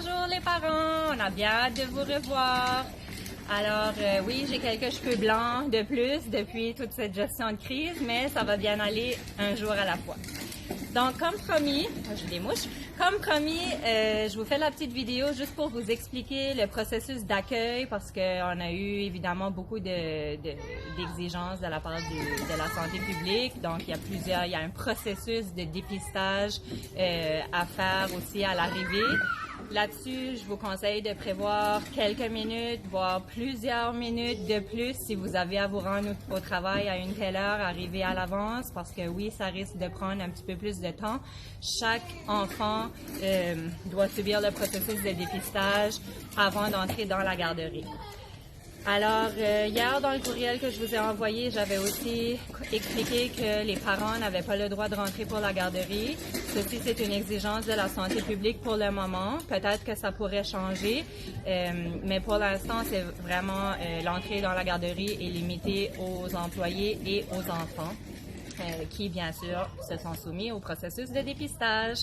Bonjour les parents, on a bien hâte de vous revoir. Alors oui, j'ai quelques cheveux blancs de plus depuis toute cette gestion de crise, mais ça va bien aller un jour à la fois. Donc comme promis, j'ai des mouches, comme promis, je vous fais la petite vidéo juste pour vous expliquer le processus d'accueil parce qu'on a eu évidemment beaucoup d'exigences de la part de la santé publique. Donc il y a un processus de dépistage à faire aussi à l'arrivée. Là-dessus, je vous conseille de prévoir quelques minutes, voire plusieurs minutes de plus si vous avez à vous rendre au travail à une telle heure, arriver à l'avance, parce que oui, ça risque de prendre un petit peu plus de temps. Chaque enfant doit subir le processus de dépistage avant d'entrer dans la garderie. Alors, hier, dans le courriel que je vous ai envoyé, j'avais aussi expliqué que les parents n'avaient pas le droit de rentrer pour la garderie. Ceci, c'est une exigence de la santé publique pour le moment. Peut-être que ça pourrait changer, mais pour l'instant, c'est vraiment l'entrée dans la garderie est limitée aux employés et aux enfants. Qui, bien sûr, se sont soumis au processus de dépistage.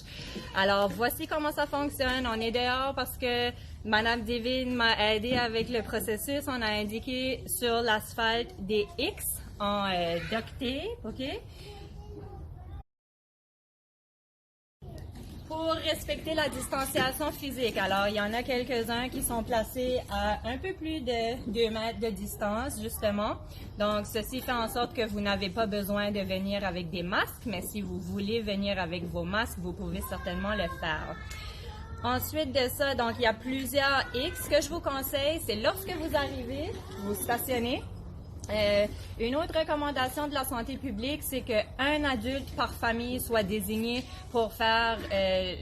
Alors, voici comment ça fonctionne. On est dehors parce que Madame Divine m'a aidé avec le processus. On a indiqué sur l'asphalte des X en duct tape, OK? Pour respecter la distanciation physique. Alors, il y en a quelques-uns qui sont placés à un peu plus de 2 mètres de distance, justement. Donc, ceci fait en sorte que vous n'avez pas besoin de venir avec des masques, mais si vous voulez venir avec vos masques, vous pouvez certainement le faire. Ensuite de ça, donc, il y a plusieurs X. Ce que je vous conseille, c'est lorsque vous arrivez, vous stationnez. Une autre recommandation de la santé publique, c'est qu'un adulte par famille soit désigné pour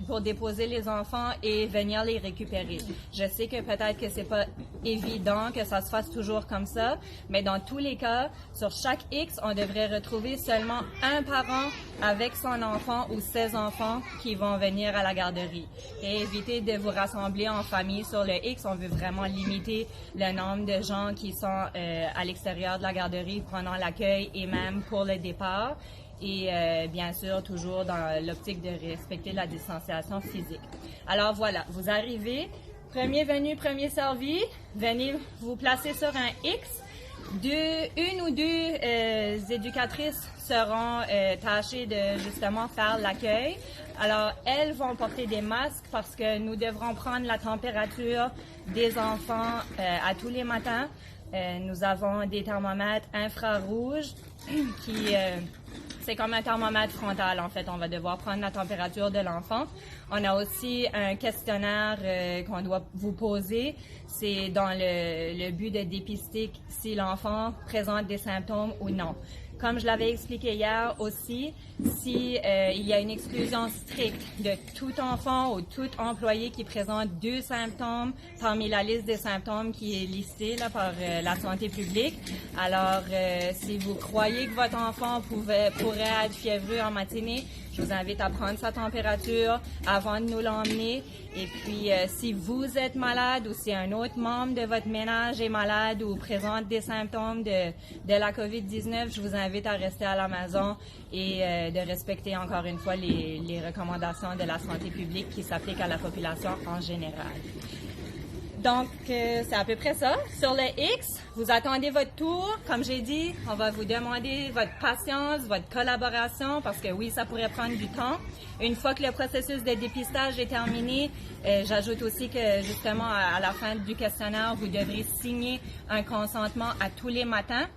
pour déposer les enfants et venir les récupérer. Je sais que peut-être que c'est pas évident que ça se fasse toujours comme ça, mais dans tous les cas, sur chaque X, on devrait retrouver seulement un parent avec son enfant ou ses enfants qui vont venir à la garderie. Et évitez de vous rassembler en famille sur le X. On veut vraiment limiter le nombre de gens qui sont à l'extérieur de la garderie pendant l'accueil et même pour le départ. Et bien sûr, toujours dans l'optique de respecter la distanciation physique. Alors voilà, vous arrivez, premier venu, premier servi, venez vous placer sur un X. Une ou deux éducatrices seront tâchées de justement faire l'accueil. Alors, elles vont porter des masques parce que nous devrons prendre la température des enfants à tous les matins. Nous avons des thermomètres infrarouges qui... c'est comme un thermomètre frontal, en fait. On va devoir prendre la température de l'enfant. On a aussi un questionnaire qu'on doit vous poser. C'est dans le but de dépister si l'enfant présente des symptômes ou non. Comme je l'avais expliqué hier aussi, si il y a une exclusion stricte de tout enfant ou tout employé qui présente 2 symptômes parmi la liste des symptômes qui est listée là, par la santé publique, alors si vous croyez que votre enfant pourrait être fiévreux en matinée, je vous invite à prendre sa température avant de nous l'emmener. Et puis, si vous êtes malade ou si un autre membre de votre ménage est malade ou présente des symptômes de la COVID-19, je vous invite à rester à la maison et de respecter encore une fois les recommandations de la santé publique qui s'appliquent à la population en général. Donc, c'est à peu près ça. Sur le X, vous attendez votre tour. Comme j'ai dit, on va vous demander votre patience, votre collaboration, parce que oui, ça pourrait prendre du temps. Une fois que le processus de dépistage est terminé, j'ajoute aussi que justement, à la fin du questionnaire, vous devrez signer un consentement à tous les matins.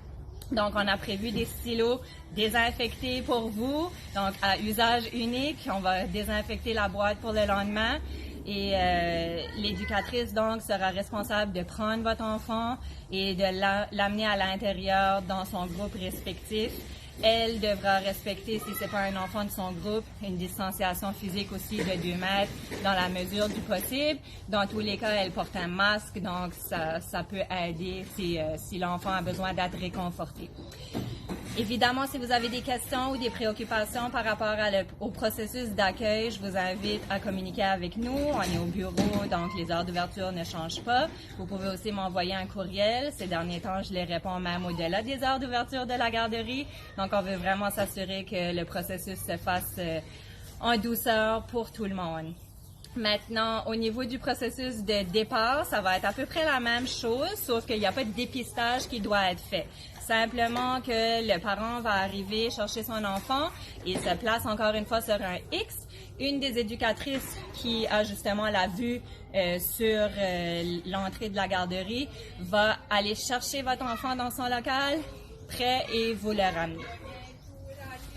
Donc, on a prévu des stylos désinfectés pour vous, donc à usage unique. On va désinfecter la boîte pour le lendemain. Et l'éducatrice, donc, sera responsable de prendre votre enfant et de l'amener à l'intérieur dans son groupe respectif. Elle devra respecter, si c'est pas un enfant de son groupe, une distanciation physique aussi de 2 mètres dans la mesure du possible. Dans tous les cas, elle porte un masque, donc ça peut aider si l'enfant a besoin d'être réconforté. Évidemment, si vous avez des questions ou des préoccupations par rapport au processus d'accueil, je vous invite à communiquer avec nous. On est au bureau, donc les heures d'ouverture ne changent pas. Vous pouvez aussi m'envoyer un courriel. Ces derniers temps, je les réponds même au-delà des heures d'ouverture de la garderie. Donc, on veut vraiment s'assurer que le processus se fasse en douceur pour tout le monde. Maintenant, au niveau du processus de départ, ça va être à peu près la même chose, sauf qu'il n'y a pas de dépistage qui doit être fait. Simplement que le parent va arriver chercher son enfant, il se place encore une fois sur un X. Une des éducatrices qui a justement la vue sur l'entrée de la garderie va aller chercher votre enfant dans son local, prêt, et vous le ramener.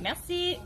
Merci!